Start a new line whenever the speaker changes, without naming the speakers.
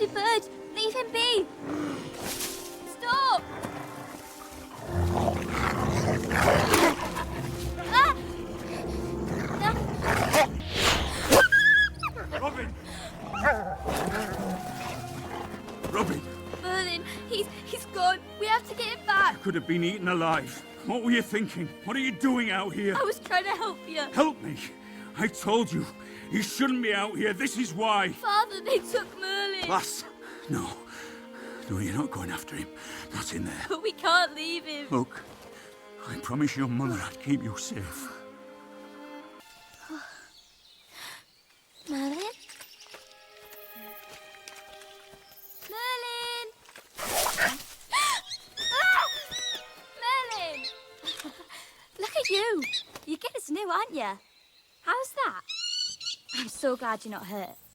naughty bird. Leave him be. Stop. Ah! No.
Robin! Robin,
Merlin, he's gone. We have to get him back.
could have been eaten alive. What were you thinking? What are you doing out here?
I was trying to help you.
Help me! I told you, he shouldn't be out here. This is why.
Father, they took Merlin.
Lass, no. No, you're not going after him. Not in there.
But we can't leave him.
Look, I promised your mother I'd keep you safe.
Merlin? Merlin! Ah! Merlin! Look at you. You're getting new, aren't you? How's that? I'm so glad you're not hurt.